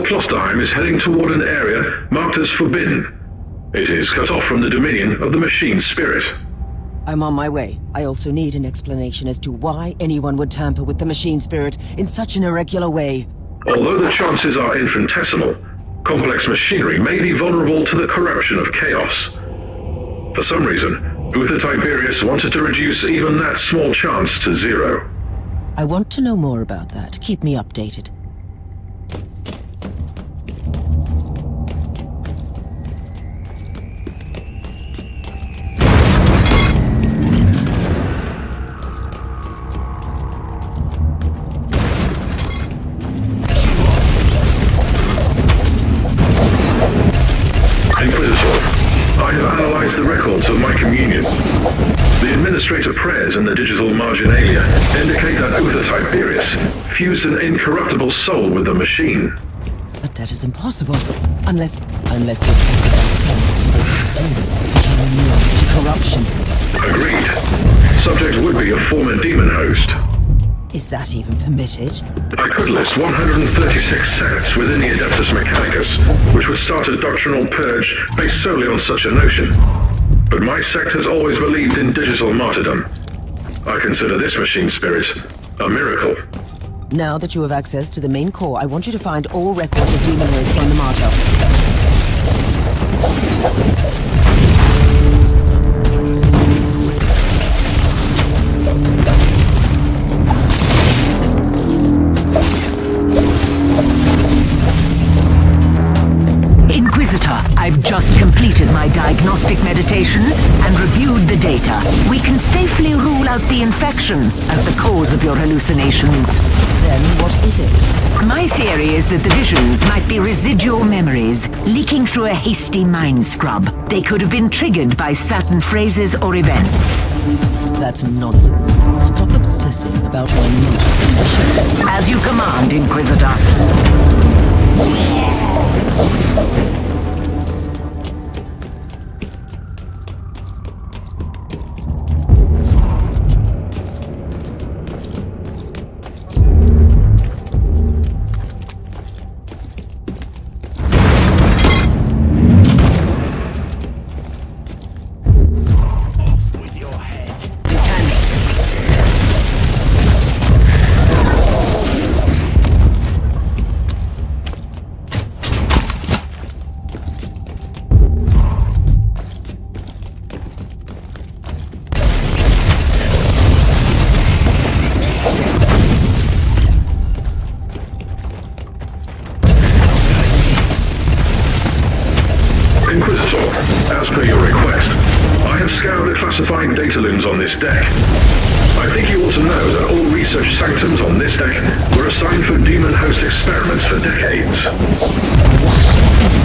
Klostheim is heading toward an area marked as forbidden. It is cut off from the dominion of the machine spirit. I'm on my way. I also need an explanation as to why anyone would tamper with the machine spirit in such an irregular way. Although the chances are infinitesimal, complex machinery may be vulnerable to the corruption of chaos. For some reason, Uther Tiberius wanted to reduce even that small chance to zero. I want to know more about that. Keep me updated. The records of my communion. The administrator prayers and the digital marginalia indicate that Uther Tiberius fused an incorruptible soul with the machine. But that is impossible. Unless your sacrifice soul became immune to corruption. Agreed. Subject would be a former demon host. Is that even permitted? I could list 136 sects within the Adeptus Mechanicus, which would start a doctrinal purge based solely on such a notion. But my sect has always believed in digital martyrdom. I consider this machine spirit a miracle. Now that you have access to the main core, I want you to find all records of demon hosts on the Martyr. Inquisitor, I've just completed my diagnostic meditations and reviewed the data. We can safely rule out the infection as the cause of your hallucinations. Then what is it? My theory is that the visions might be residual memories leaking through a hasty mind scrub. They could have been triggered by certain phrases or events. That's nonsense. Stop obsessing about my mental condition. As you command, Inquisitor. Classified data looms on this deck. I think you ought to know that all research sanctums on this deck were assigned for demon host experiments for decades. What?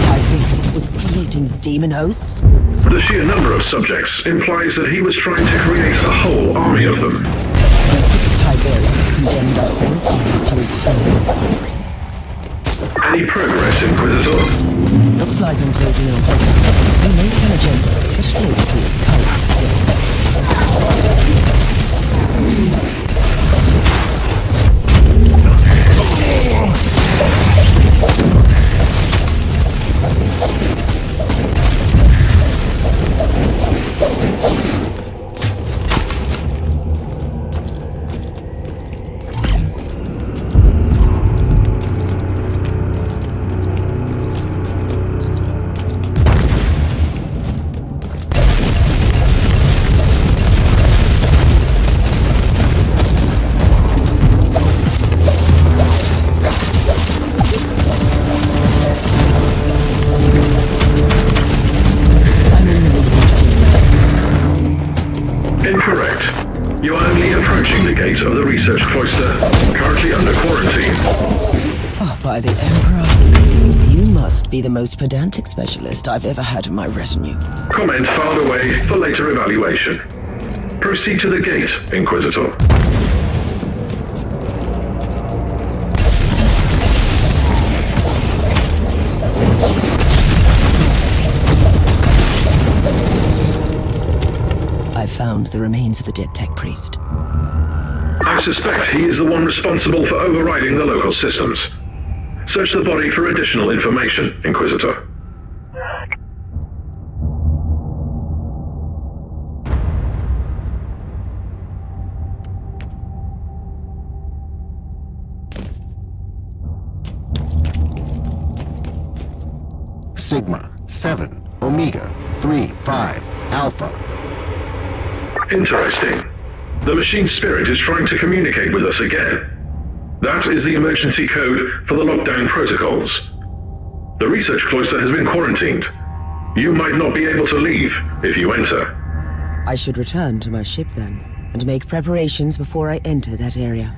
Tiberius was creating demon hosts? The sheer number of subjects implies that he was trying to create a whole army of them. Tiberius condemned a whole army to eternal suffering. Any progress, Inquisitor? Looks like I'm closing in on Preston. He may penetrate, but at least he is color. Of the research cloister, currently under quarantine. Oh, by the Emperor. You must be the most pedantic specialist I've ever had in my retinue. Comment filed away for later evaluation. Proceed to the gate, Inquisitor. I found the remains of the dead tech priest. I suspect he is the one responsible for overriding the local systems. Search the body for additional information, Inquisitor. Sigma 7 Omega 3 5 Alpha. Interesting. The machine spirit is trying to communicate with us again. That is the emergency code for the lockdown protocols. The research cloister has been quarantined. You might not be able to leave if you enter. I should return to my ship then, and make preparations before I enter that area.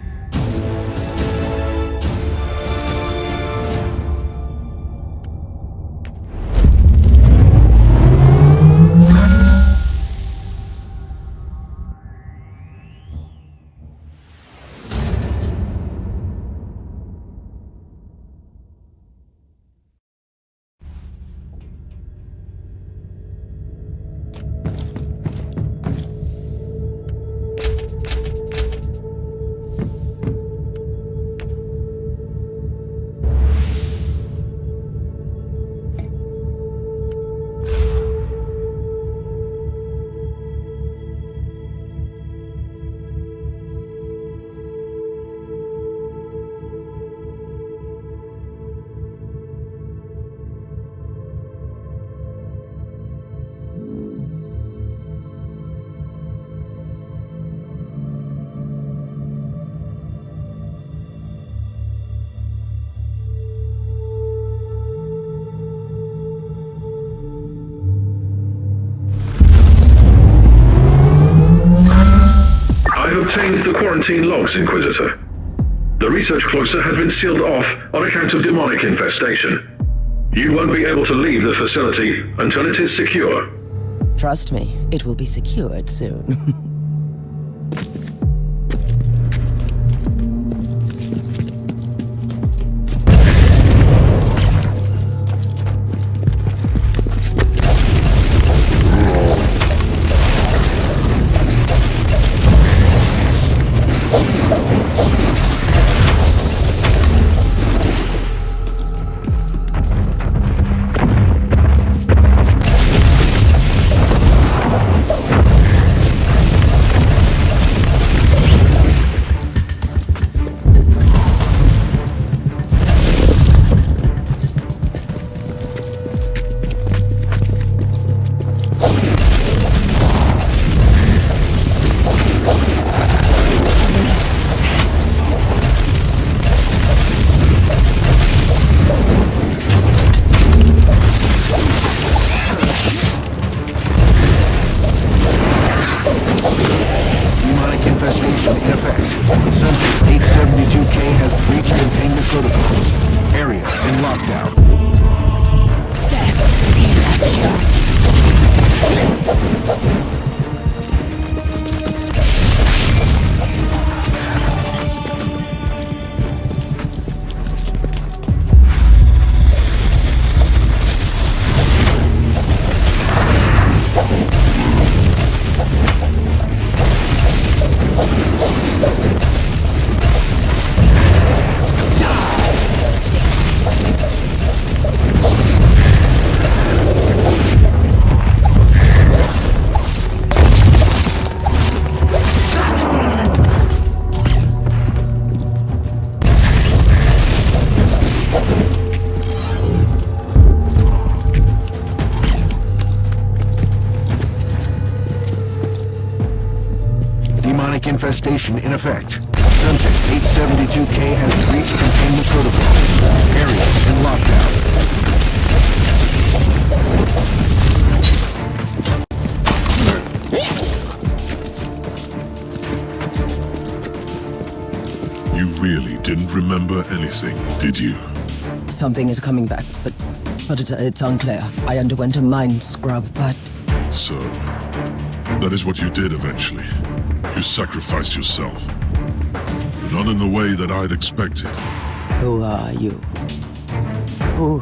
Obtained the quarantine logs, Inquisitor. The research cloister has been sealed off on account of demonic infestation. You won't be able to leave the facility until it is secure. Trust me, it will be secured soon. Infestation in effect. Subject 872K has breached containment protocols. Areas in lockdown. You really didn't remember anything, did you? Something is coming back, but it's unclear. I underwent a mind scrub, but... So, that is what you did eventually. You sacrificed yourself. Not in the way that I'd expected. Who are you? Who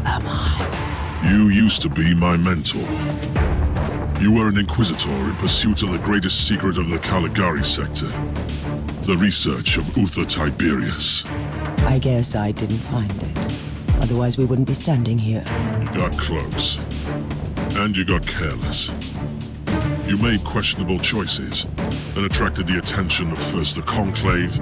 am I? You used to be my mentor. You were an Inquisitor in pursuit of the greatest secret of the Caligari sector. The research of Uther Tiberius. I guess I didn't find it. Otherwise we wouldn't be standing here. You got close. And you got careless. You made questionable choices, and attracted the attention of first the Conclave,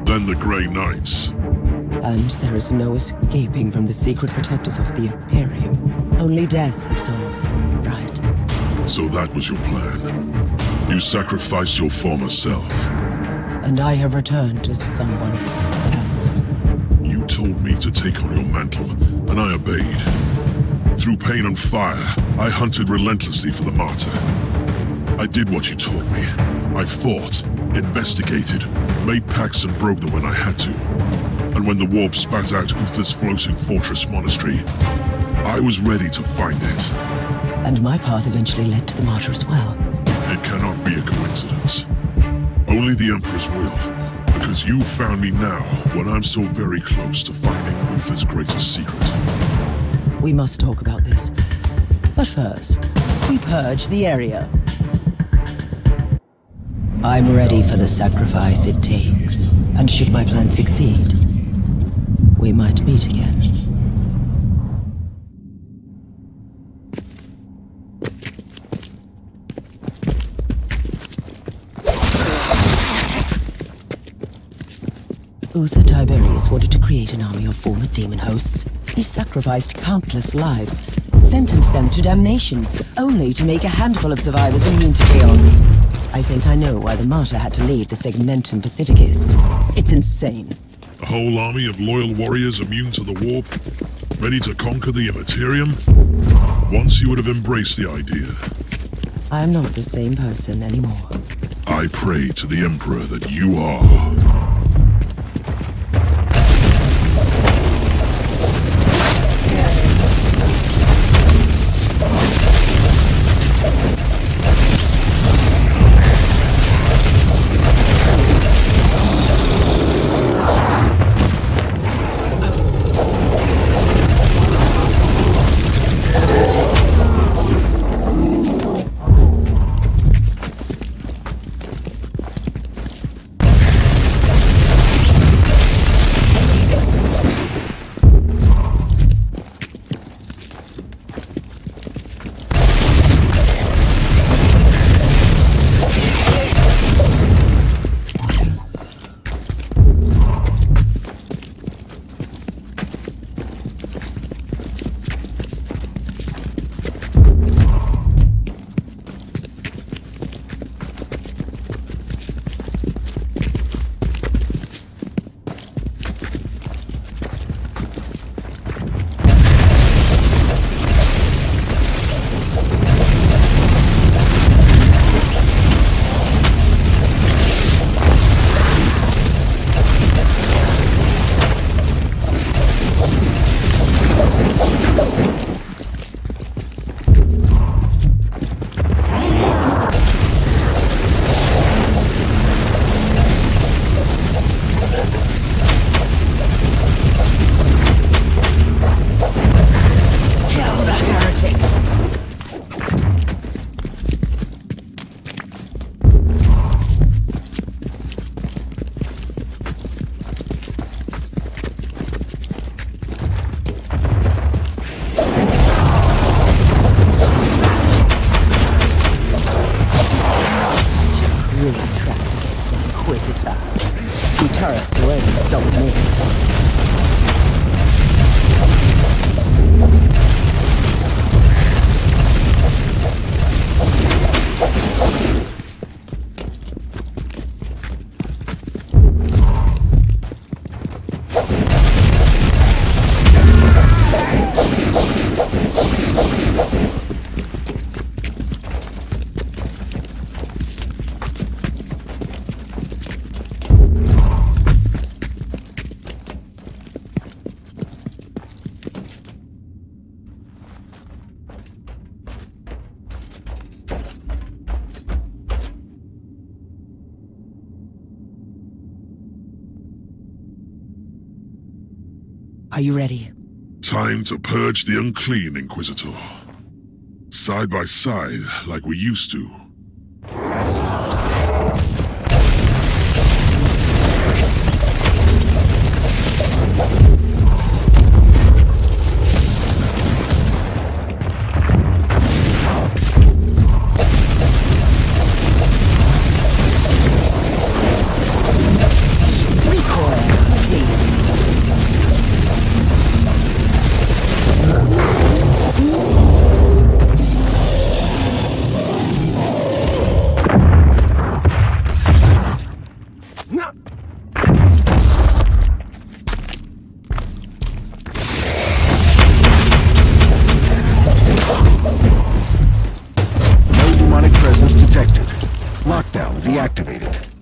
then the Grey Knights. And there is no escaping from the secret protectors of the Imperium. Only death absolves, right? So that was your plan. You sacrificed your former self. And I have returned as someone else. You told me to take on your mantle, and I obeyed. Through pain and fire, I hunted relentlessly for the Martyr. I did what you taught me. I fought, investigated, made pacts and broke them when I had to. And when the warp spat out Uther's floating fortress monastery, I was ready to find it. And my path eventually led to the Martyr as well. It cannot be a coincidence. Only the Emperor's will, because you found me now when I'm so very close to finding Uther's greatest secret. We must talk about this. But first, we purge the area. I'm ready for the sacrifice it takes. And should my plan succeed, we might meet again. Uther Tiberius wanted to create an army of former demon hosts. He sacrificed countless lives, sentenced them to damnation, only to make a handful of survivors immune to chaos. I think I know why the Martyr had to leave the Segmentum Pacificus. It's insane. A whole army of loyal warriors immune to the warp, ready to conquer the Immaterium? Once you would have embraced the idea. I am not the same person anymore. I pray to the Emperor that you are. Inquisitor. Two turrets already stole me. Are you ready? Time to purge the unclean, Inquisitor. Side by side, like we used to. lockdown deactivated.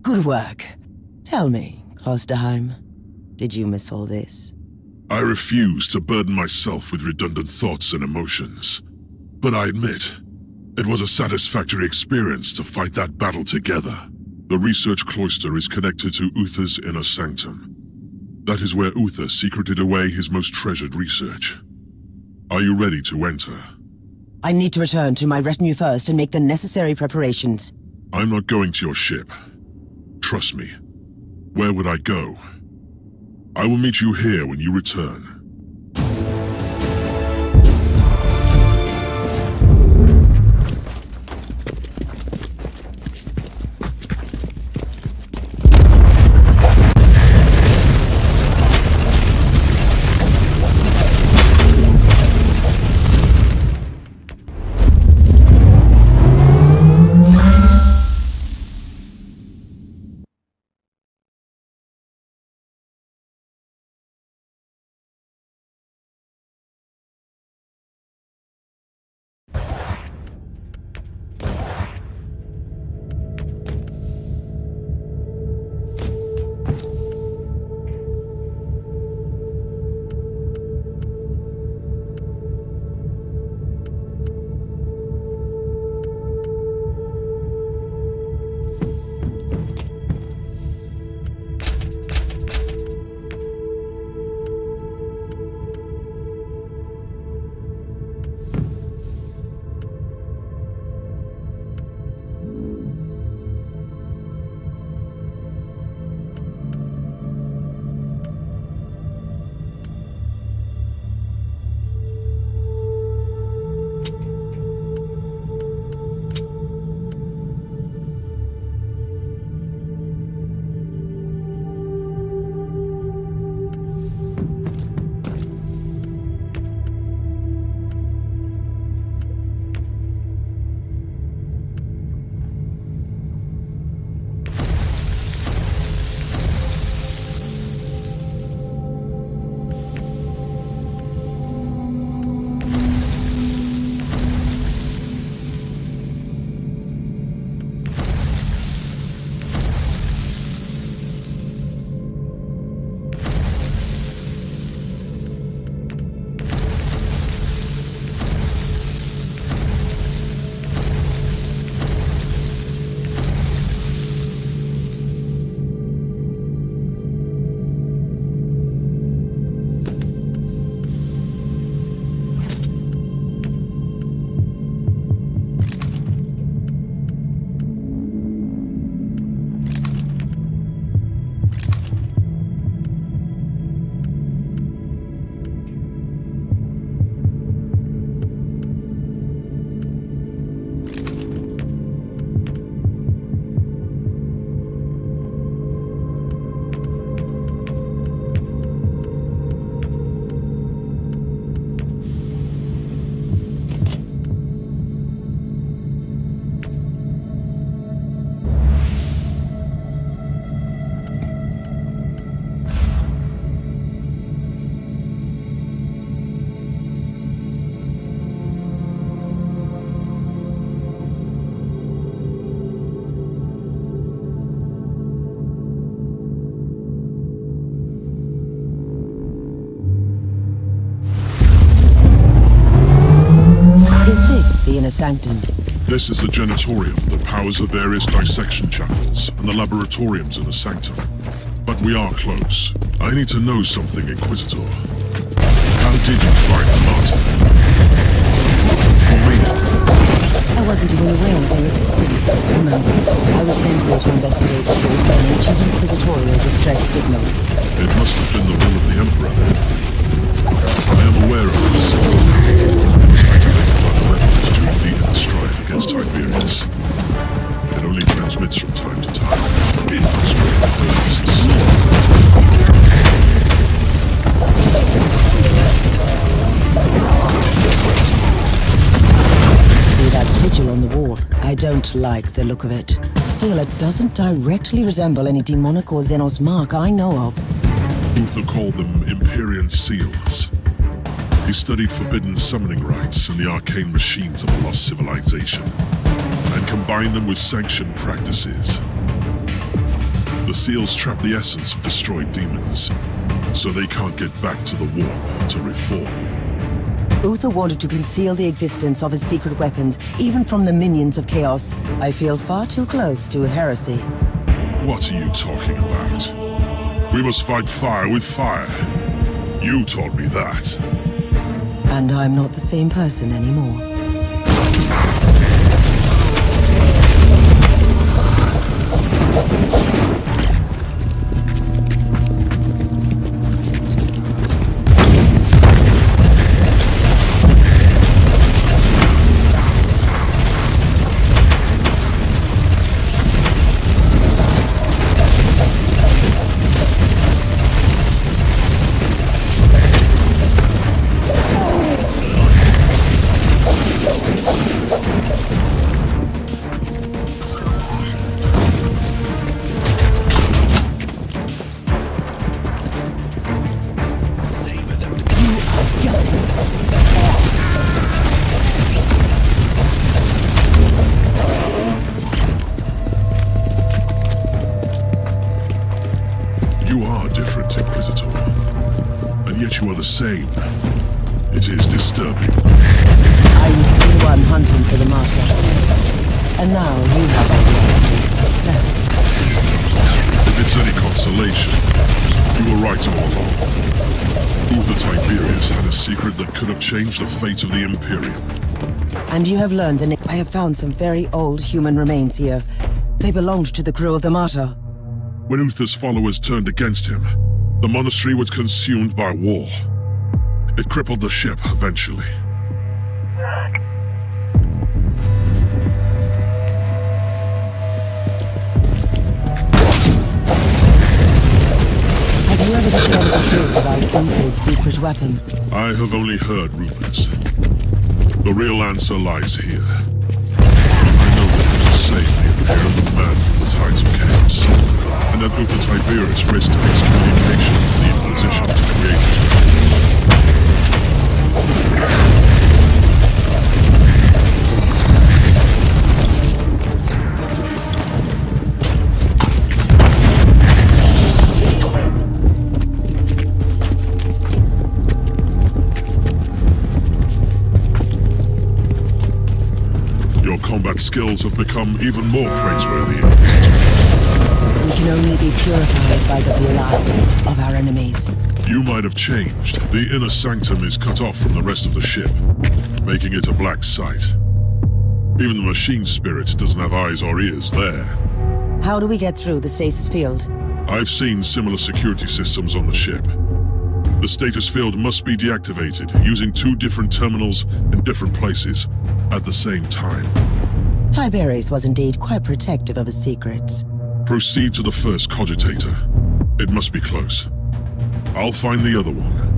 Good work. Tell me, Klosterheim, did you miss all this? I refuse to burden myself with redundant thoughts and emotions. But I admit, it was a satisfactory experience to fight that battle together. The research cloister is connected to Uther's inner sanctum. That is where Uther secreted away his most treasured research. Are you ready to enter? I need to return to my retinue first and make the necessary preparations. I'm not going to your ship. Trust me. Where would I go? I will meet you here when you return. Sanctum. This is the genitorium that powers the various dissection chapels and the laboratoriums in the sanctum. But we are close. I need to know something, Inquisitor. How did you find the Martyr? For me? I wasn't even aware of their existence. Remember, I was sent here to investigate the source of an ancient inquisitorial distress signal. It must have been the will of the Emperor, then. I am aware of this. It was activated by the rebels during the strife against Tiberius. It only transmits from time to time. Strange purposes. See that sigil on the wall? I don't like the look of it. Still, it doesn't directly resemble any demonic or Xenos mark I know of. Uther called them Empyrean seals. He studied forbidden summoning rites and the arcane machines of a lost civilization, and combine them with sanctioned practices. The seals trap the essence of destroyed demons, so they can't get back to the warp to reform. Uther wanted to conceal the existence of his secret weapons, even from the minions of Chaos. I feel far too close to heresy. What are you talking about? We must fight fire with fire. You told me that. And I'm not the same person anymore. You are different, Inquisitor. And yet you are the same. It is disturbing. I used to be the one hunting for the Martyr. And now you have all the answers. That's disturbing. If it's any consolation, you were right all along. Uther Tiberius had a secret that could have changed the fate of the Imperium. And you have learned that I have found some very old human remains here. They belonged to the crew of the Martyr. When Uther's followers turned against him, the monastery was consumed by war. It crippled the ship eventually. Have you ever discovered the truth about Uther's secret weapon? I have only heard rumors. The real answer lies here. I know that it will save the Imperium of man from the tides of chaos, and that Uther Tiberius risked excommunication from the Inquisition to create it. Your combat skills have become even more praiseworthy. We can only be purified by the blood of our enemies. You might have changed. The inner sanctum is cut off from the rest of the ship, making it a black site. Even the machine spirit doesn't have eyes or ears there. How do we get through the stasis field? I've seen similar security systems on the ship. The status field must be deactivated using 2 different terminals in different places at the same time. Tiberius was indeed quite protective of his secrets. Proceed to the first cogitator. It must be close. I'll find the other one.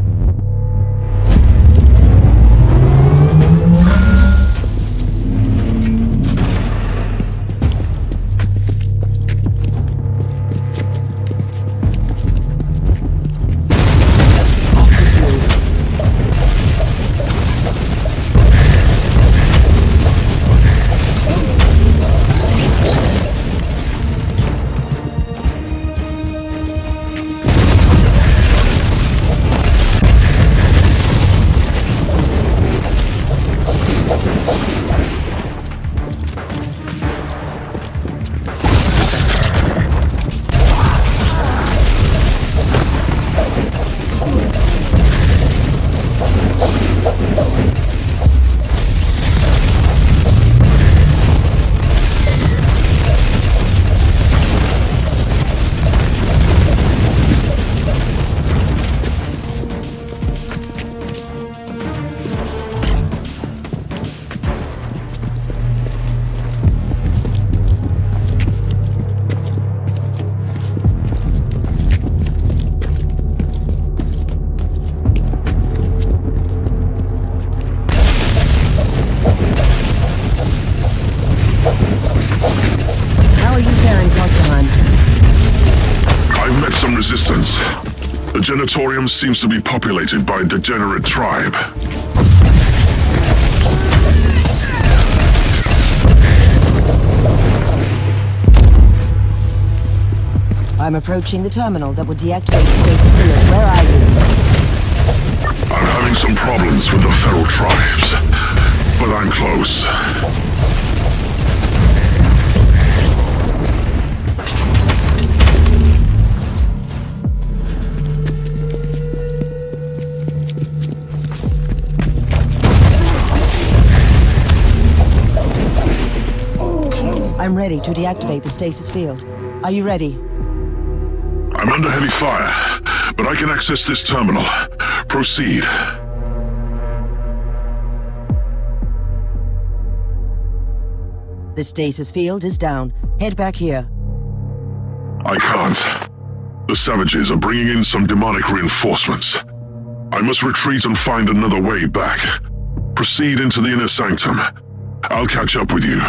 Resistance. The Genitorium seems to be populated by a degenerate tribe. I'm approaching the terminal that will deactivate the stasis field. Where are you? I'm having some problems with the feral tribes, but I'm close. I'm ready to deactivate the stasis field. Are you ready? I'm under heavy fire, but I can access this terminal. Proceed. The stasis field is down. Head back here. I can't. The savages are bringing in some demonic reinforcements. I must retreat and find another way back. Proceed into the inner sanctum. I'll catch up with you.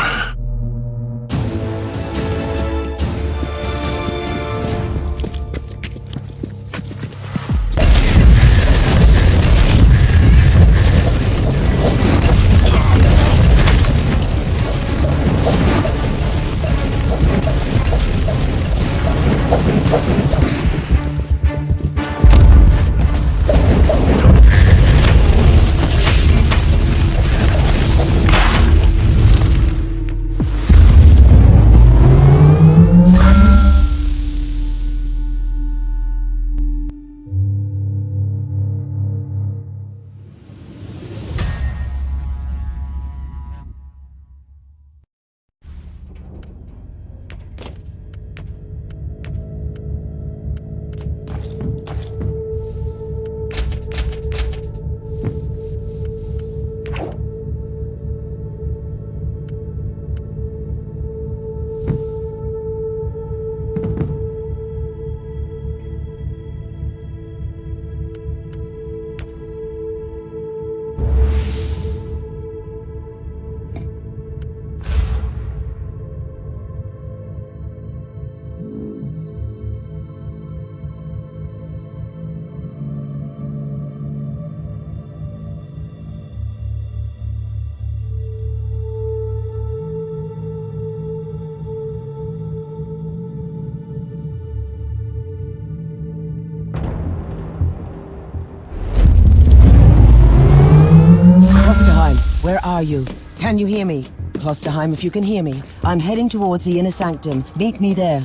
Where are you? Can you hear me? Klosterheim, if you can hear me. I'm heading towards the inner sanctum. Meet me there.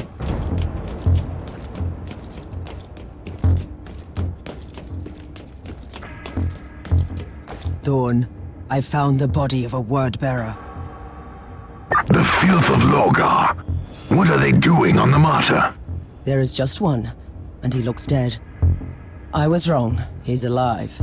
Thorn, I found the body of a word-bearer. The filth of Logar. What are they doing on the Martyr? There is just one, and he looks dead. I was wrong. He's alive.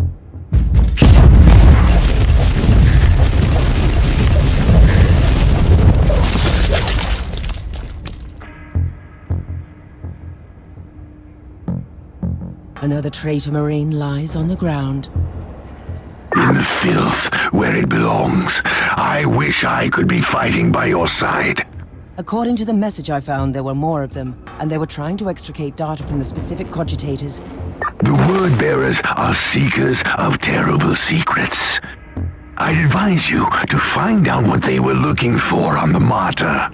Another traitor Marine lies on the ground. In the filth, where it belongs. I wish I could be fighting by your side. According to the message I found, there were more of them, and they were trying to extricate data from the specific cogitators. The word-bearers are seekers of terrible secrets. I'd advise you to find out what they were looking for on the Martyr.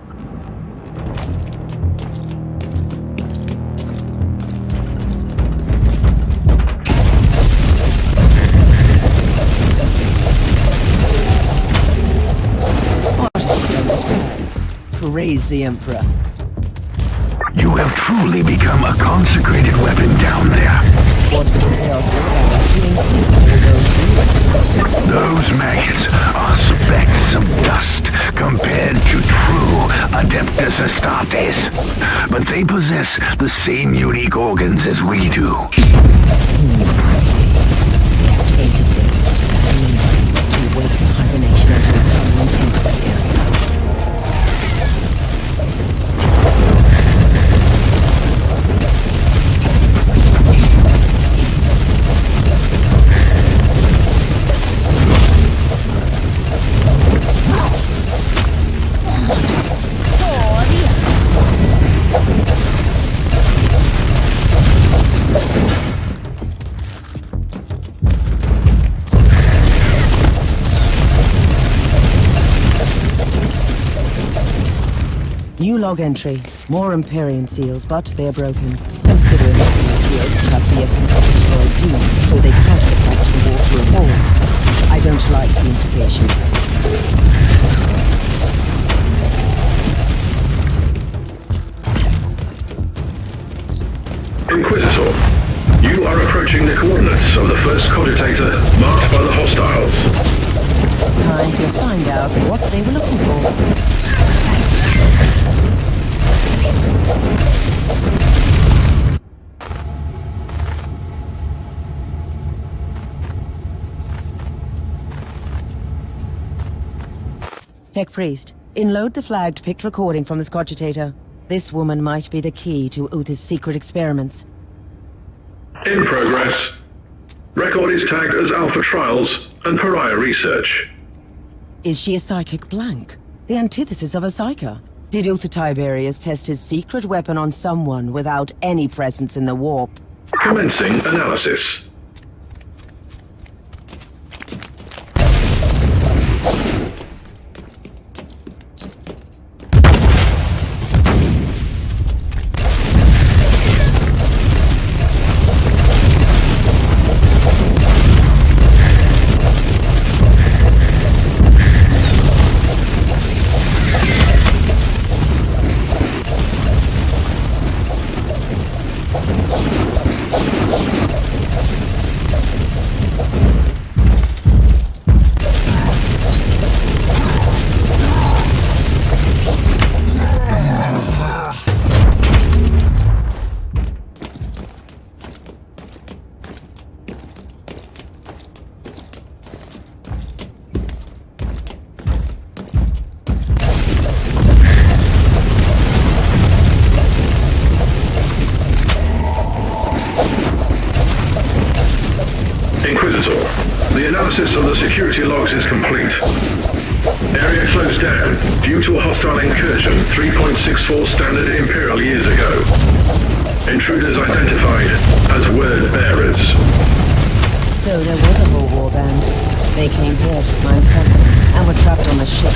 Praise the Emperor. You have truly become a consecrated weapon down there. What is the chaos doing all those units? Those maggots are specks of dust compared to true Adeptus Astartes. But they possess the same unique organs as we do. I see. They activated this suddenly to wait in hibernation until someone entered the area. log entry. More Empyrean seals, but they're broken. Considering that these seals trap the essence of destroyed demons, so they can't get back to the water at all. I don't like the implications. Inquisitor, you are approaching the coordinates of the first cogitator marked by the hostiles. Time to find out what they were looking for. Tech Priest, inload the flagged picked recording from this cogitator. This woman might be the key to Uth's secret experiments. In progress. Record is tagged as Alpha Trials and Pariah Research. Is she a psychic blank? The antithesis of a psyker? Did Uth Tiberius test his secret weapon on someone without any presence in the warp? Commencing analysis. Inquisitor, the analysis of the security logs is complete. Area closed down due to a hostile incursion 3.64 standard Imperial years ago. Intruders identified as word bearers. So there was a whole war band. They came here to find something, and were trapped on the ship.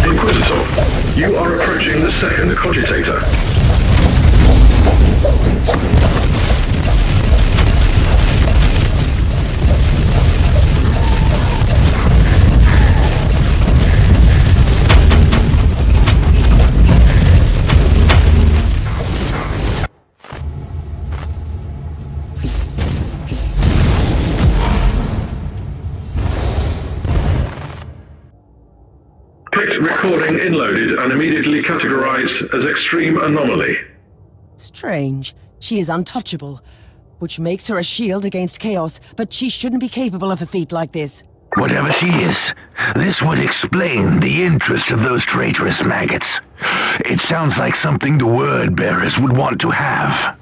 Inquisitor, you are approaching the second cogitator. Picked recording inloaded and immediately categorized as extreme anomaly. Strange. She is untouchable, which makes her a shield against chaos, but she shouldn't be capable of a feat like this. Whatever she is, this would explain the interest of those traitorous maggots. It sounds like something the word bearers would want to have.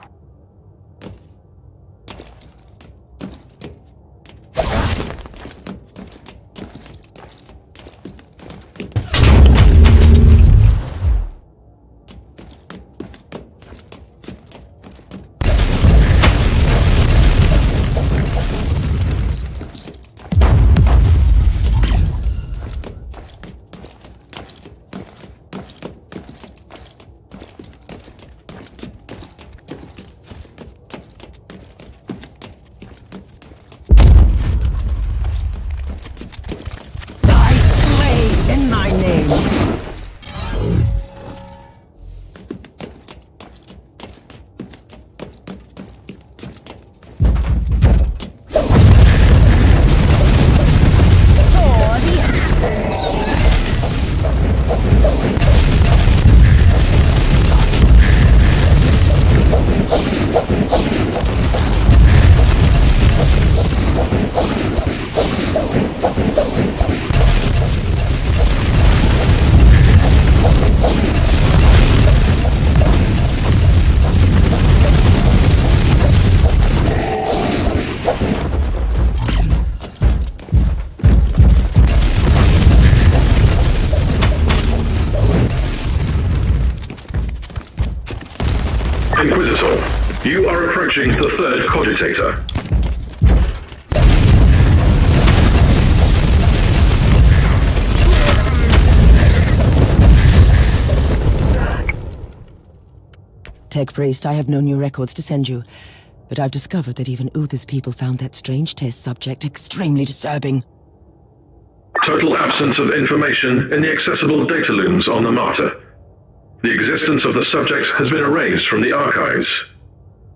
You are approaching the third cogitator. Tech Priest, I have no new records to send you, but I've discovered that even Uther's people found that strange test subject extremely disturbing. Total absence of information in the accessible data looms on the Martyr. The existence of the subject has been erased from the archives.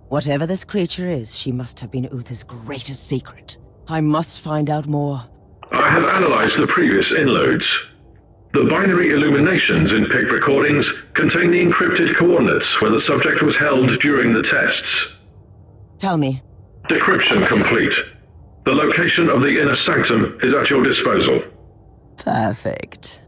Whatever this creature is, she must have been Uther's greatest secret. I must find out more. I have analyzed the previous inloads. The binary illuminations in PIC recordings contain the encrypted coordinates where the subject was held during the tests. Tell me. Decryption complete. The location of the inner sanctum is at your disposal. Perfect.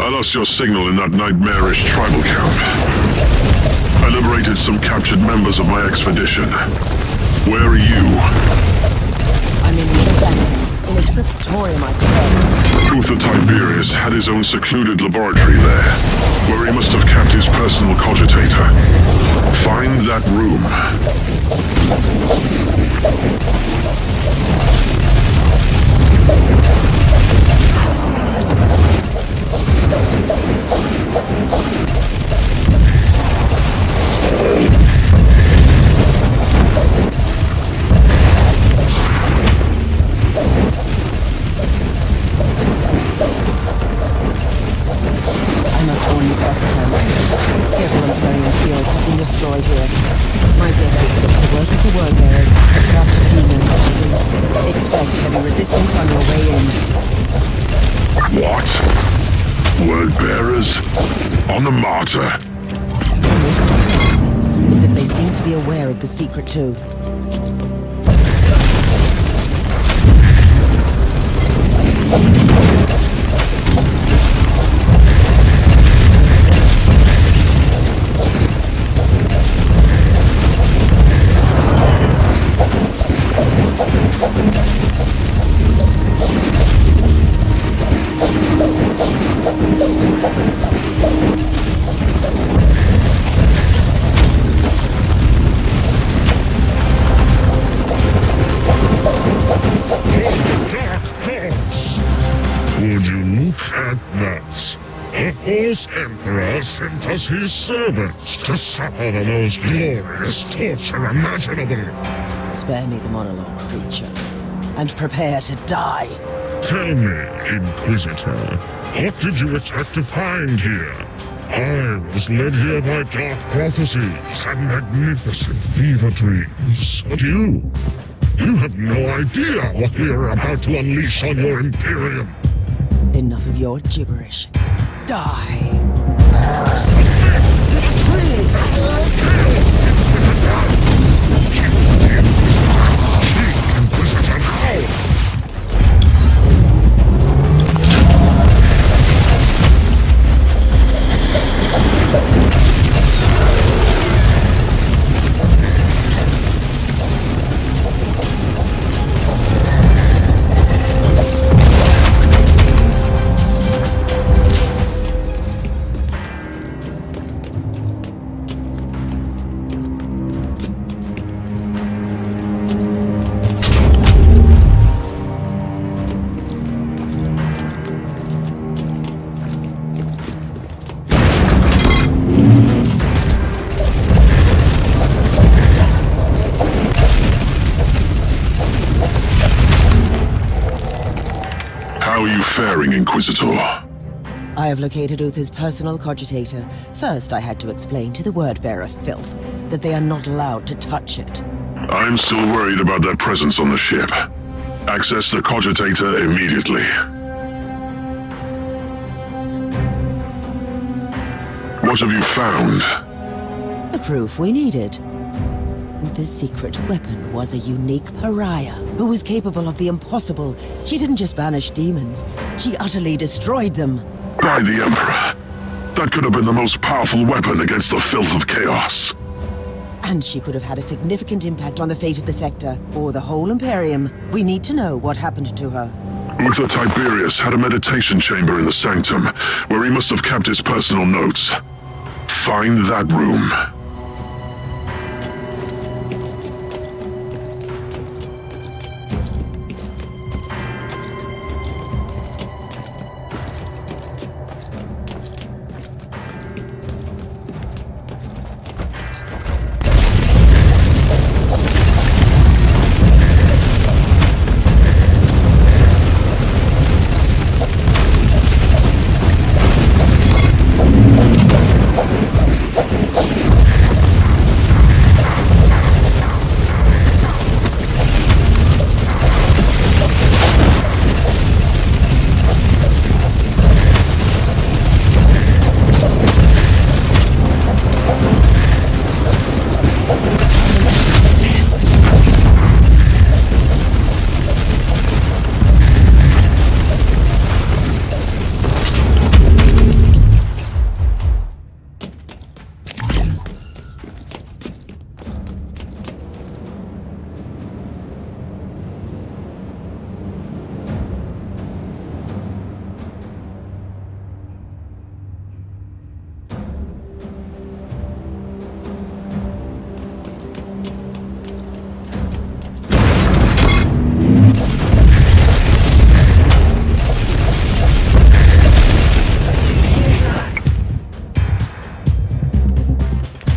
I lost your signal in that nightmarish tribal camp. I liberated some captured members of my expedition. Where are you? I'm in the sanctum, in his cryptorium, I suppose. Uther Tiberius had his own secluded laboratory there, where he must have kept his personal cogitator. Find that room. I must warn you, Christopher. Several Imperial seals have been destroyed here. My guess is that it's a work of the word-bearers. Trapped demons are loose. Expect heavy resistance on your way in. What? Word-bearers? On the Martyr? The most disturbing is that they seem to be aware of the secret too. Emperor sent us his servants to suffer the most glorious torture imaginable. Spare me the monologue, creature, and prepare to die. Tell me, Inquisitor, what did you expect to find here? I was led here by dark prophecies and magnificent fever dreams. But you have no idea what we are about to unleash on your Imperium. Enough of your gibberish. Die! Submit to the true power of chaos, Inquisitor! Kill the Inquisitor! Kill Inquisitor now! How are you faring, Inquisitor? I have located Uther's personal cogitator. First, I had to explain to the word-bearer Filth that they are not allowed to touch it. I'm still worried about their presence on the ship. Access the cogitator immediately. What have you found? The proof we needed. Uther's secret weapon was a unique pariah who was capable of the impossible. She didn't just banish demons, she utterly destroyed them. By the Emperor. That could have been the most powerful weapon against the filth of chaos. And she could have had a significant impact on the fate of the sector, or the whole Imperium. We need to know what happened to her. Uther Tiberius had a meditation chamber in the sanctum, where he must have kept his personal notes. Find that room.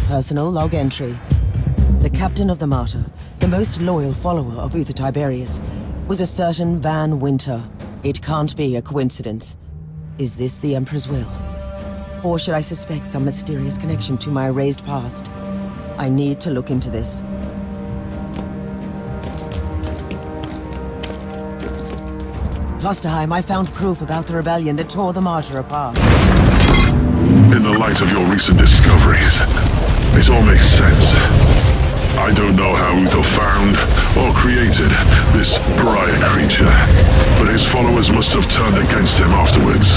Personal log entry. The captain of the Martyr, the most loyal follower of Uther Tiberius, was a certain Van Winter. It can't be a coincidence. Is this the Emperor's will? Or should I suspect some mysterious connection to my erased past? I need to look into this. Klosterheim, I found proof about the rebellion that tore the Martyr apart. In the light of your recent discoveries, it all makes sense. I don't know how Uther found or created this pariah creature, but his followers must have turned against him afterwards.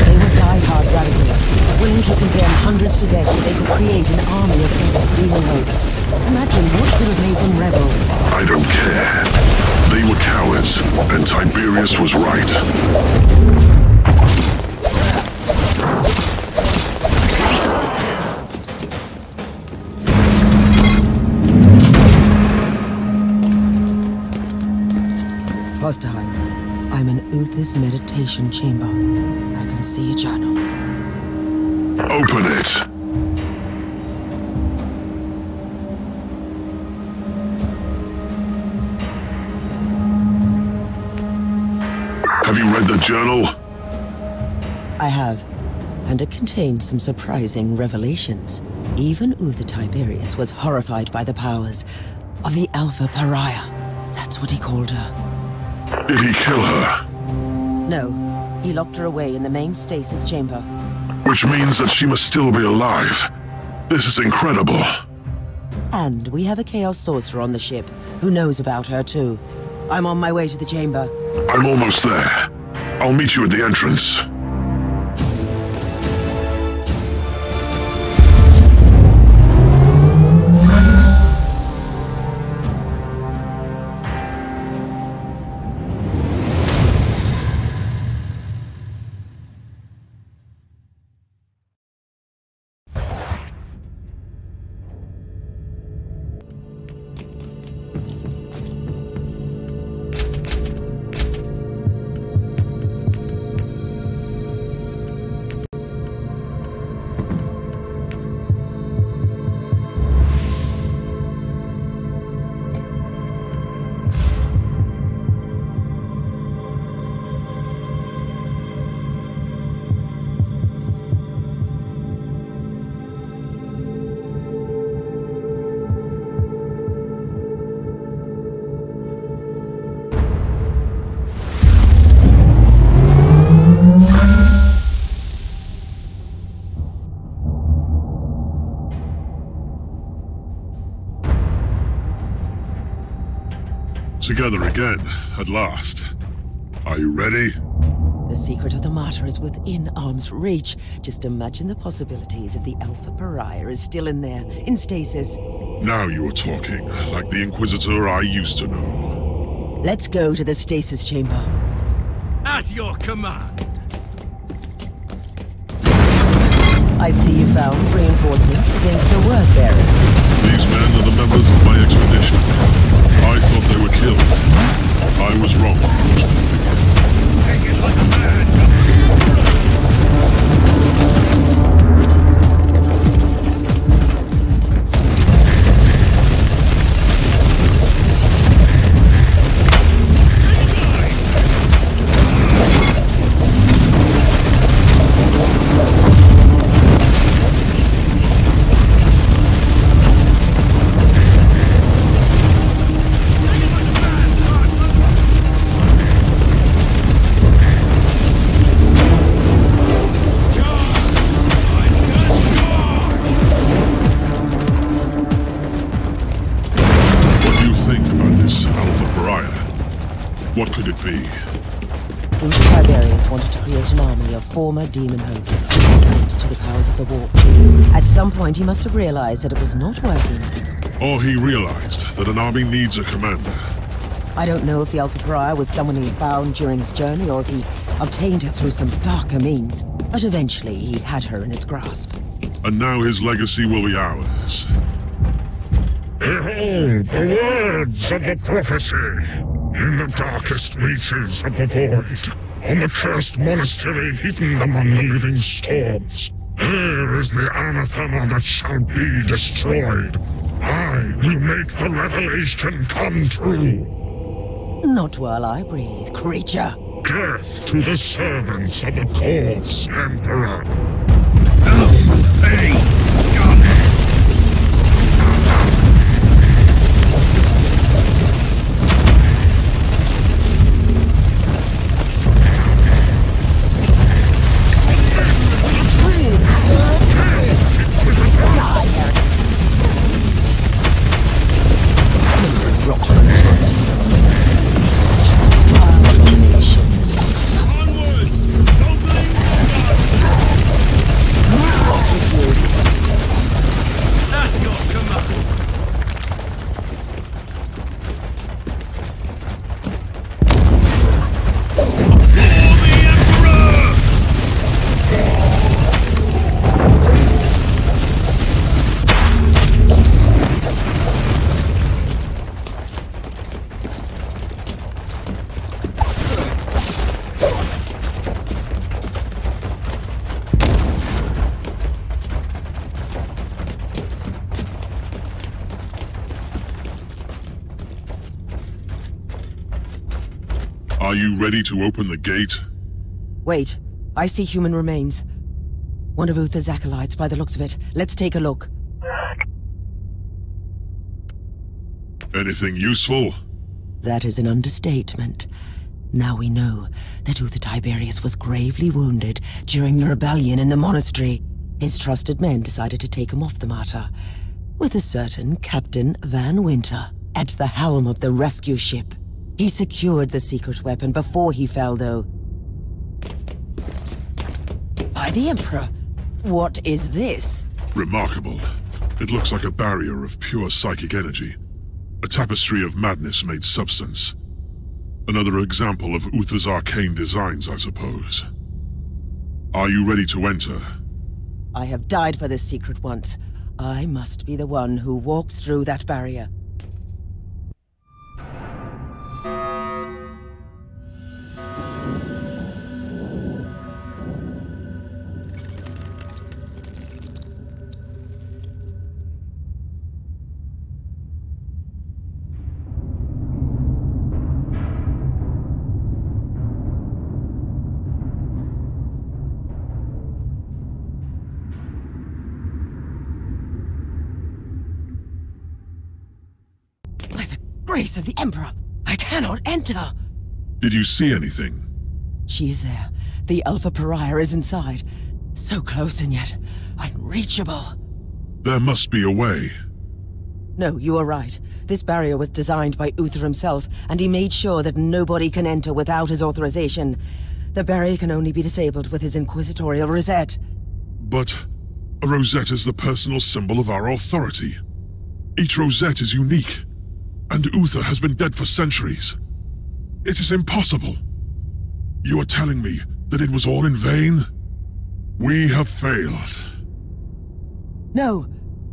They were die-hard radicals, willing to condemn hundreds to death so they could create an army of ex-demon hosts. Imagine what could have made them rebel. I don't care. They were cowards, and Tiberius was right. Klosterheim, I'm in Uther's meditation chamber. I can see a journal. Open it. Have you read the journal? I have, and it contained some surprising revelations. Even Uther Tiberius was horrified by the powers of the Alpha Pariah. That's what he called her. Did he kill her? No, he locked her away in the main stasis chamber. Which means that she must still be alive. This is incredible. And we have a Chaos Sorcerer on the ship who knows about her too. I'm on my way to the chamber. I'm almost there. I'll meet you at the entrance. together again, at last. Are you ready? The secret of the Martyr is within arm's reach. Just imagine the possibilities if the Alpha Pariah is still in there, in stasis. Now you are talking, like the Inquisitor I used to know. Let's go to the stasis chamber. At your command. I see you found reinforcements against the word bearers. These men are the members of my expedition. I thought they were killed. I was wrong, unfortunately. Take it like a man. What could it be? The Tiberius wanted to create an army of former demon hosts, resistant to the powers of the warp. At some point, he must have realized that it was not working. Or he realized that an army needs a commander. I don't know if the Alpha Pariah was someone he found during his journey or if he obtained her through some darker means. But eventually, he had her in his grasp. And now his legacy will be ours. Behold the words of the prophecy! In the darkest reaches of the void, on the cursed monastery hidden among the living storms, there is the anathema that shall be destroyed. I will make the revelation come true. Not while I breathe, creature. Death to the servants of the corpse emperor. Hey, Are you ready to open the gate? Wait, I see human remains. One of Uther's acolytes by the looks of it. Let's take a look. Anything useful? That is an understatement. Now we know that Uther Tiberius was gravely wounded during the rebellion in the monastery. His trusted men decided to take him off the Martyr, with a certain Captain Van Winter at the helm of the rescue ship. He secured the secret weapon before he fell, though. By the Emperor, what is this? Remarkable. It looks like a barrier of pure psychic energy. A tapestry of madness-made substance. Another example of Uther's arcane designs, I suppose. Are you ready to enter? I have died for this secret once. I must be the one who walks through that barrier. Grace of the Emperor! I cannot enter! Did you see anything? She is there. The Alpha Pariah is inside. So close and yet unreachable. There must be a way. No, you are right. This barrier was designed by Uther himself, and he made sure that nobody can enter without his authorization. The barrier can only be disabled with his inquisitorial rosette. But a rosette is the personal symbol of our authority. Each rosette is unique, and Uther has been dead for centuries. It is impossible. You are telling me that it was all in vain? We have failed. No!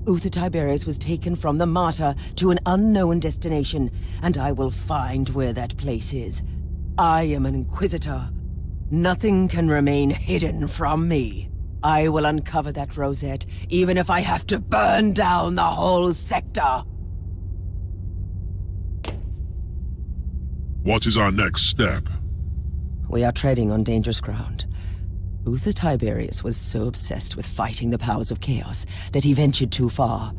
Uther Tiberius was taken from the Martyr to an unknown destination, and I will find where that place is. I am an Inquisitor. Nothing can remain hidden from me. I will uncover that rosette, even if I have to burn down the whole sector. What is our next step? We are treading on dangerous ground. Uther Tiberius was so obsessed with fighting the powers of chaos that he ventured too far.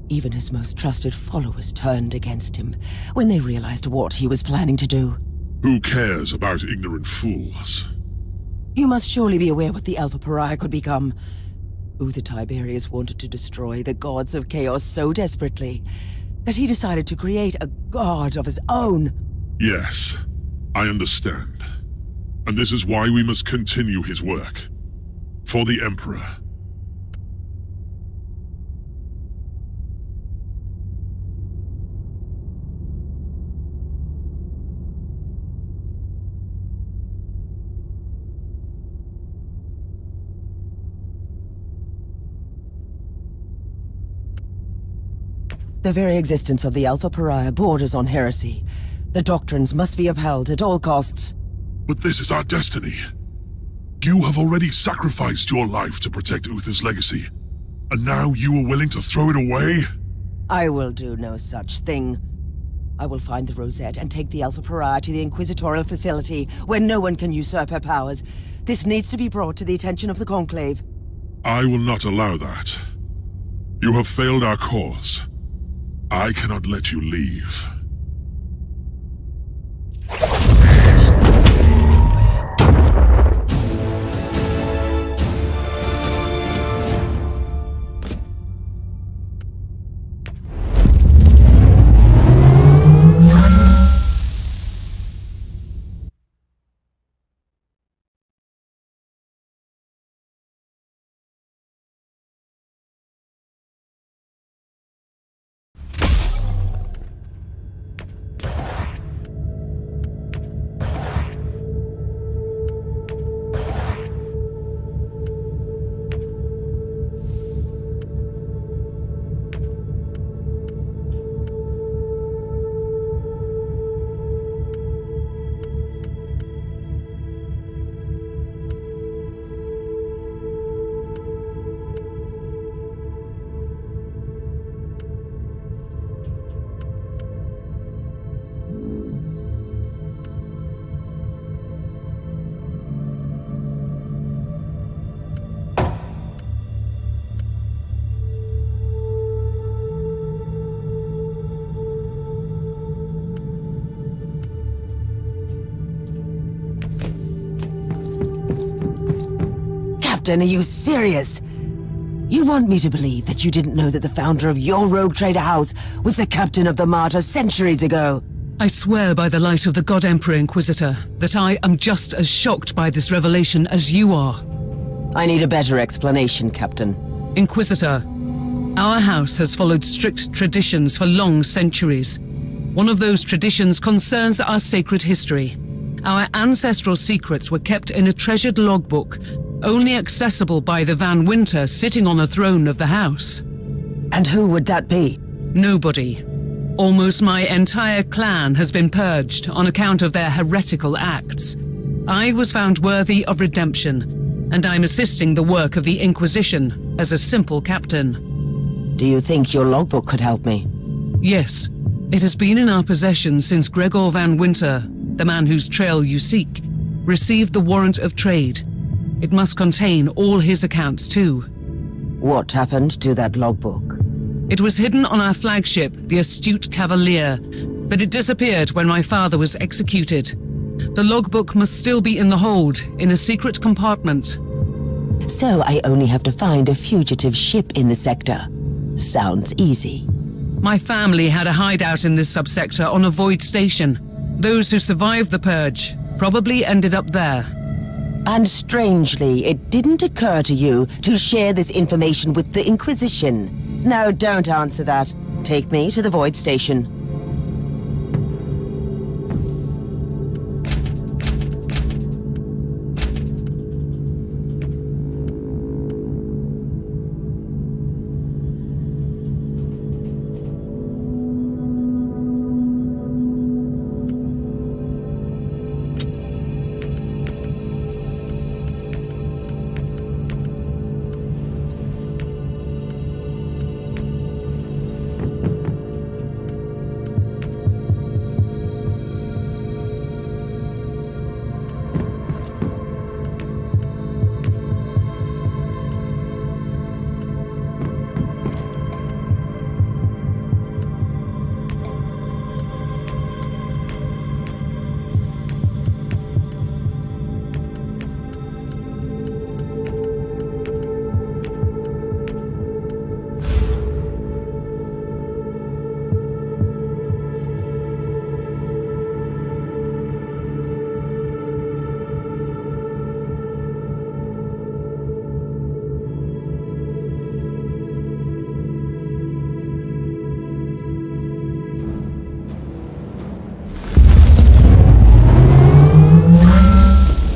Even his most trusted followers turned against him when they realized what he was planning to do. Who cares about ignorant fools? You must surely be aware what the Alpha Pariah could become. Uther Tiberius wanted to destroy the gods of chaos so desperately that he decided to create a god of his own. Yes, I understand. And this is why we must continue his work. For the Emperor. The very existence of the Alpha Pariah borders on heresy. The doctrines must be upheld at all costs. But this is our destiny. You have already sacrificed your life to protect Uther's legacy, and now you are willing to throw it away? I will do no such thing. I will find the rosette and take the Alpha Pariah to the Inquisitorial facility, where no one can usurp her powers. This needs to be brought to the attention of the Conclave. I will not allow that. You have failed our cause. I cannot let you leave. Captain, are you serious? You want me to believe that you didn't know that the founder of your rogue trader house was the captain of the Martyr centuries ago? I swear by the light of the God Emperor Inquisitor that I am just as shocked by this revelation as you are. I need a better explanation, Captain. Inquisitor, our house has followed strict traditions for long centuries. One of those traditions concerns our sacred history. Our ancestral secrets were kept in a treasured logbook, only accessible by the Van Winter sitting on the throne of the house. And who would that be? Nobody. Almost my entire clan has been purged on account of their heretical acts. I was found worthy of redemption, and I'm assisting the work of the Inquisition as a simple captain. Do you think your logbook could help me? Yes. It has been in our possession since Gregor Van Winter, the man whose trail you seek, received the warrant of trade. It must contain all his accounts too. What happened to that logbook? It was hidden on our flagship, the Astute Cavalier, but it disappeared when my father was executed. The logbook must still be in the hold, in a secret compartment. So I only have to find a fugitive ship in the sector. Sounds easy. My family had a hideout in this subsector on a void station. Those who survived the purge probably ended up there. And strangely, it didn't occur to you to share this information with the Inquisition. Now don't answer that. Take me to the void station.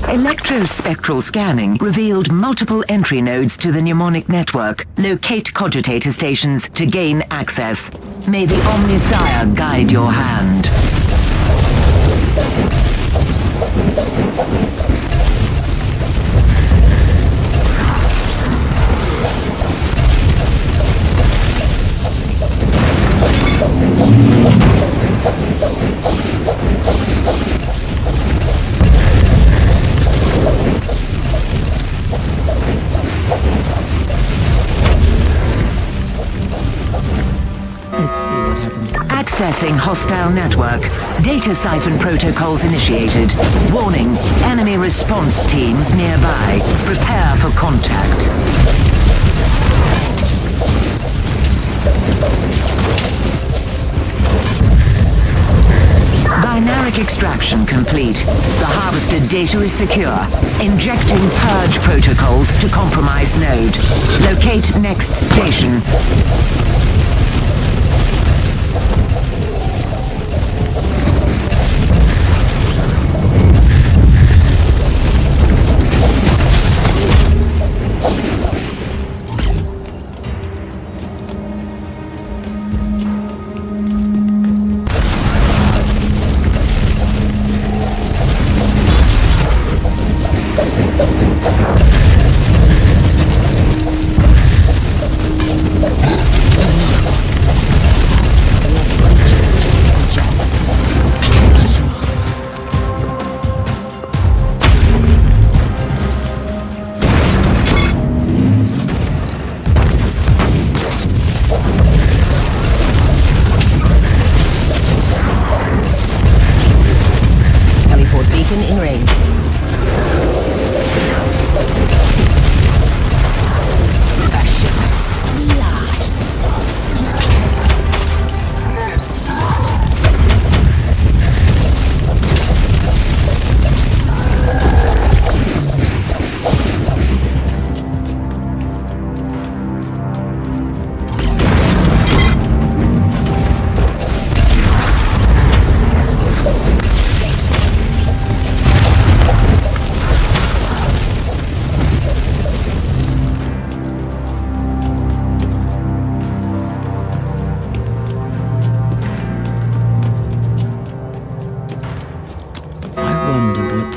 Electrospectral scanning revealed multiple entry nodes to the mnemonic network. Locate cogitator stations to gain access. May the Omnisire guide your hand. Accessing hostile network. Data siphon protocols initiated. Warning, enemy response teams nearby. Prepare for contact. Binaric extraction complete. The harvested data is secure. Injecting purge protocols to compromised node. Locate next station.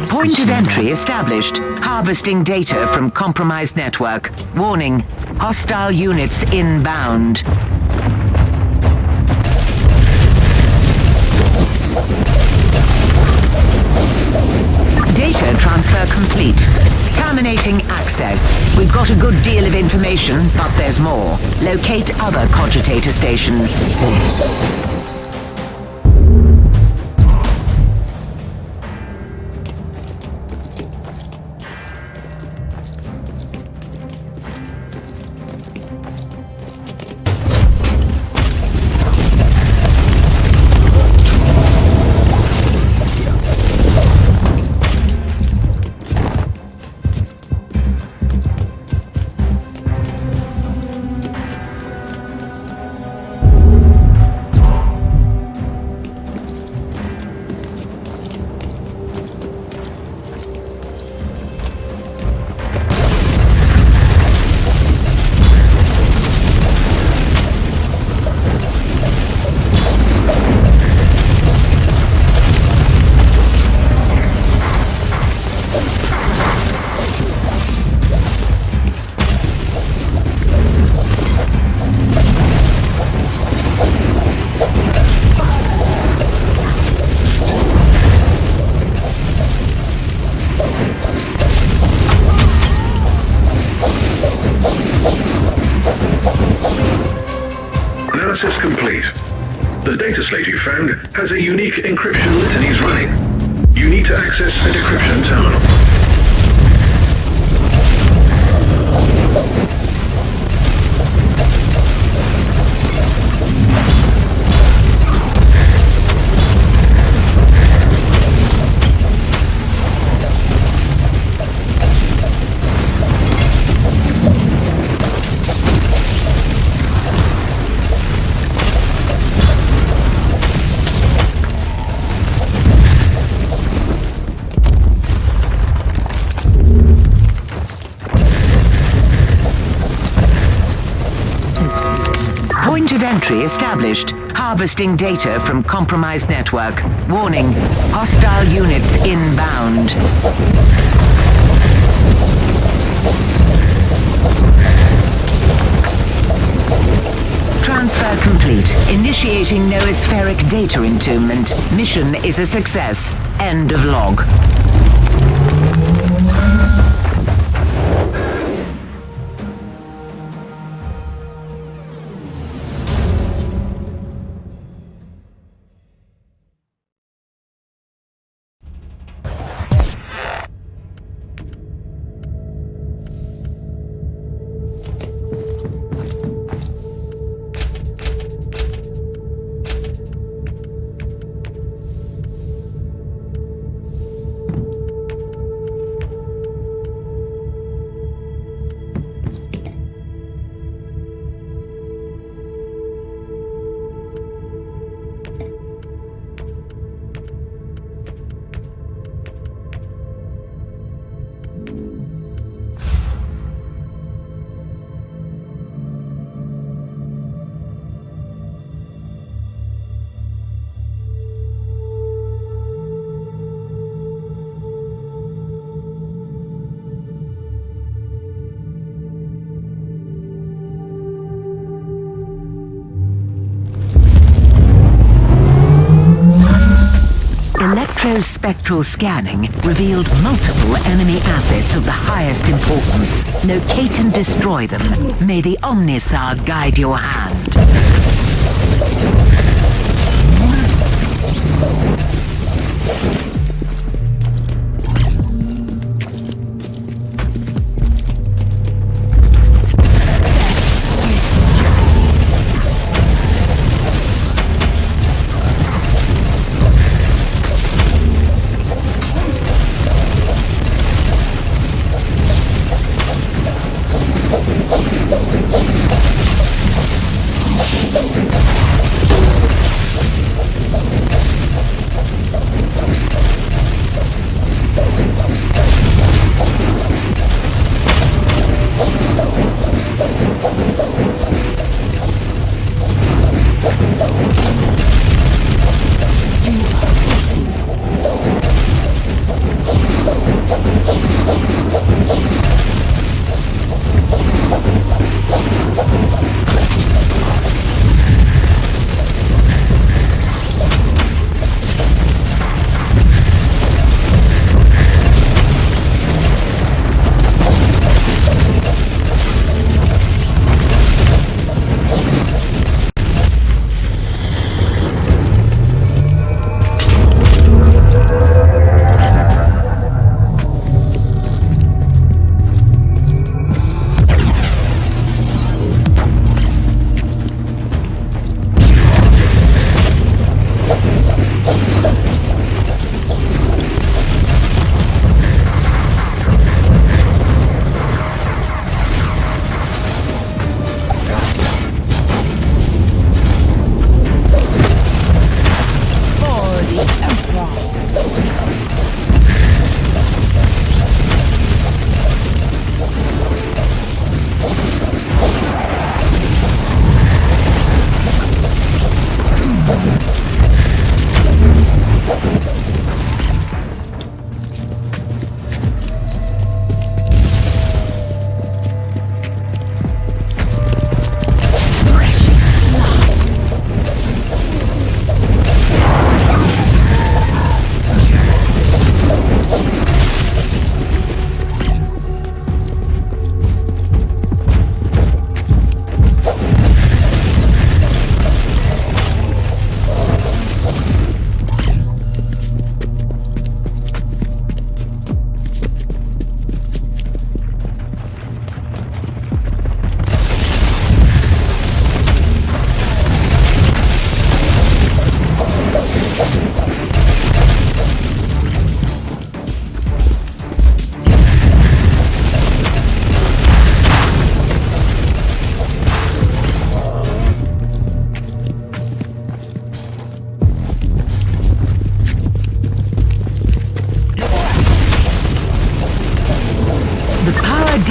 Point of entry established. Harvesting data from compromised network. Warning, hostile units inbound. Data transfer complete. Terminating access. We've got a good deal of information, but there's more. Locate other cogitator stations. Access complete. The data slate you found has a unique encryption litanies running. You need to access a decryption terminal. Point of entry established. Harvesting data from compromised network. Warning, hostile units inbound. Transfer complete. Initiating noospheric data entombment. Mission is a success. End of log. Electrospectral scanning revealed multiple enemy assets of the highest importance. Locate and destroy them. May the Omnisar guide your hand.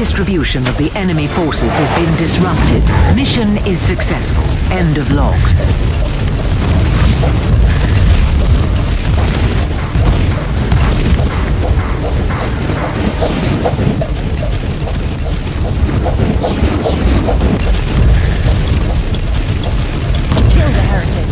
distribution of the enemy forces has been disrupted. Mission is successful. End of log. Kill the heretic.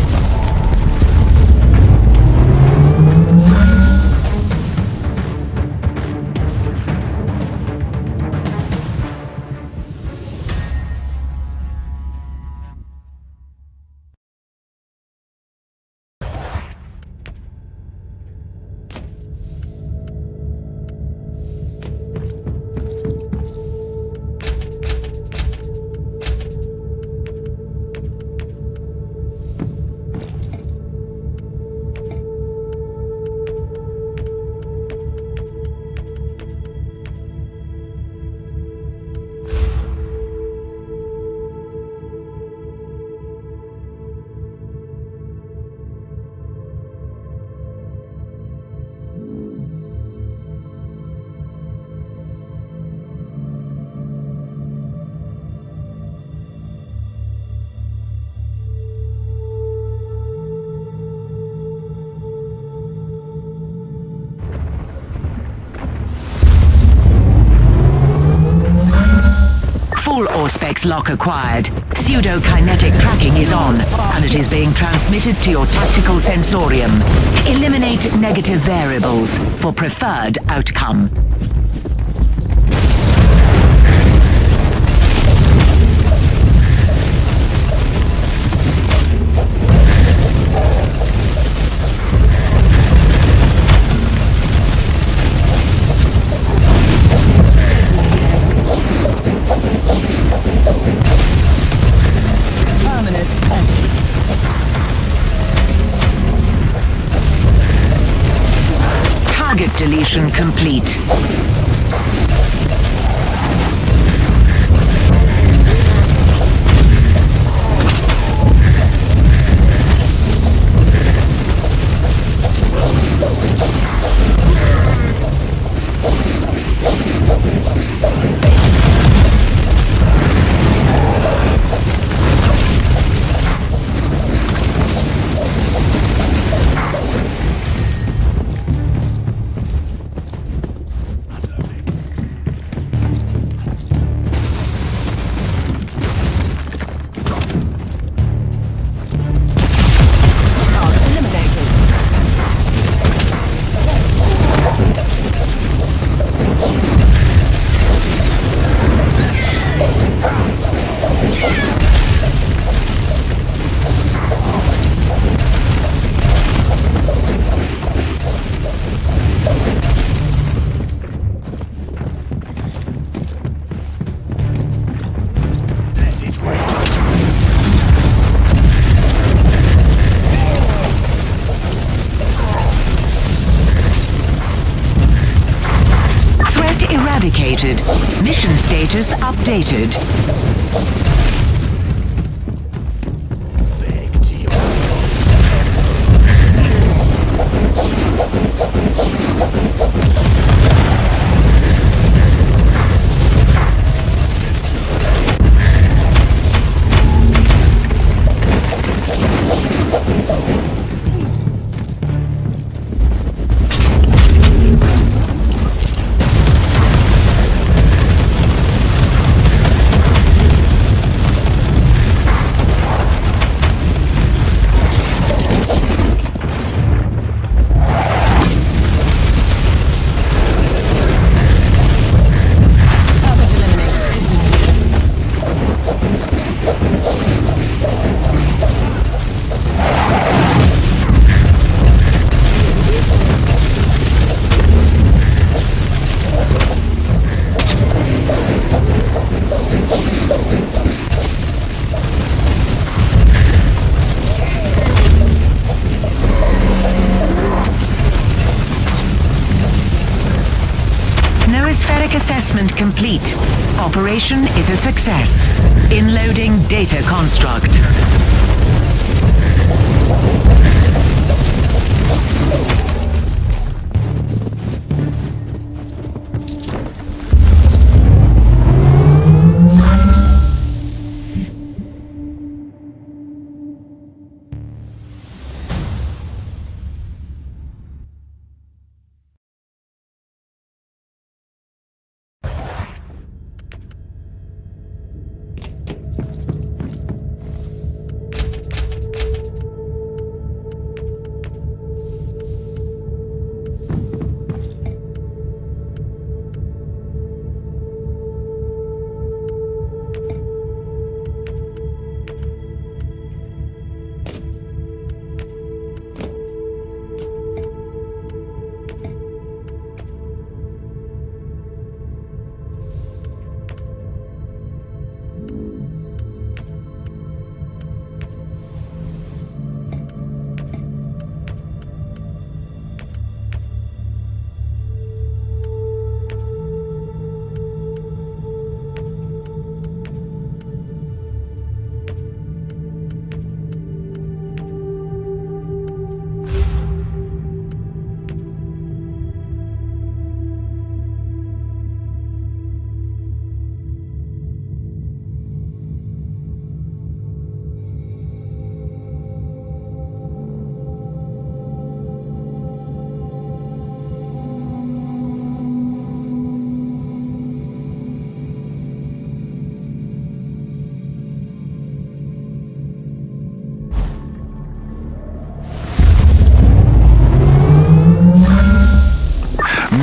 Full Auspex lock acquired. Pseudo-kinetic tracking is on, and it is being transmitted to your tactical sensorium. Eliminate negative variables for preferred outcome. Target deletion complete. Eradicated. Mission status updated. Assessment complete. Operation is a success. Inloading data construct.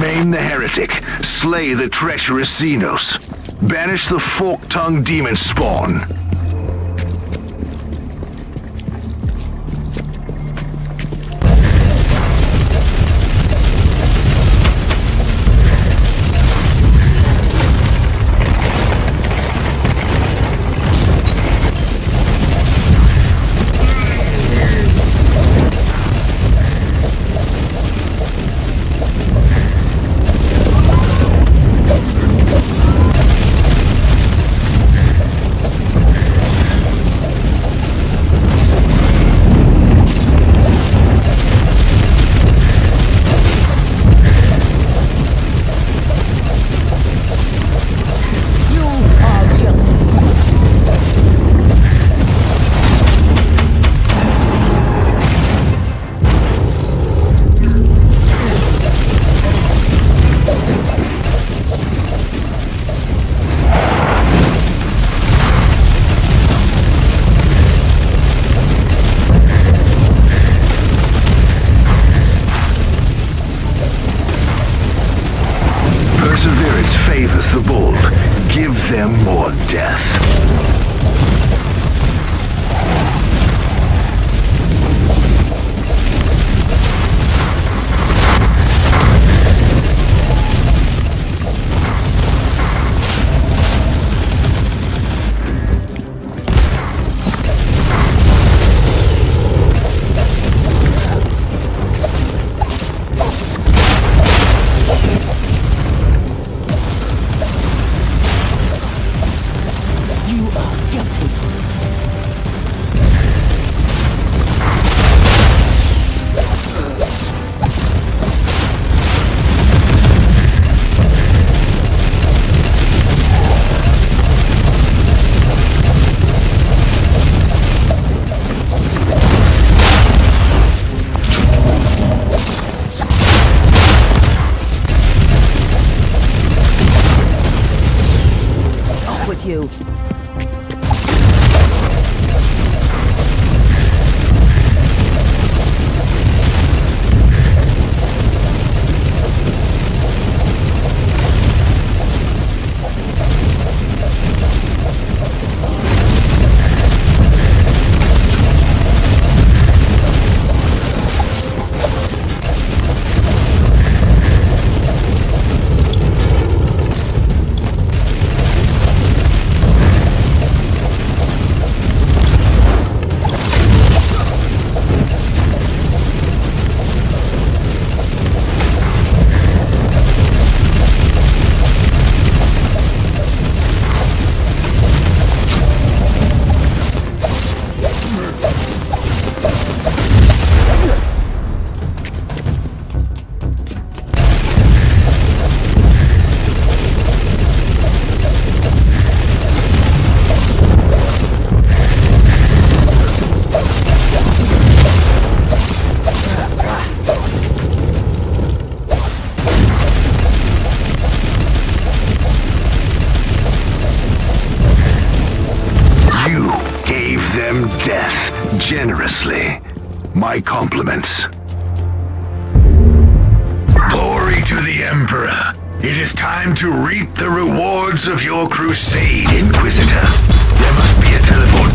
Maim the heretic. Slay the treacherous Xenos. Banish the fork-tongued demon spawn. Perseverance favors the bold. Give them more death. You. Death generously. My compliments. Glory to the Emperor. It is time to reap the rewards of your crusade, Inquisitor. There must be a teleport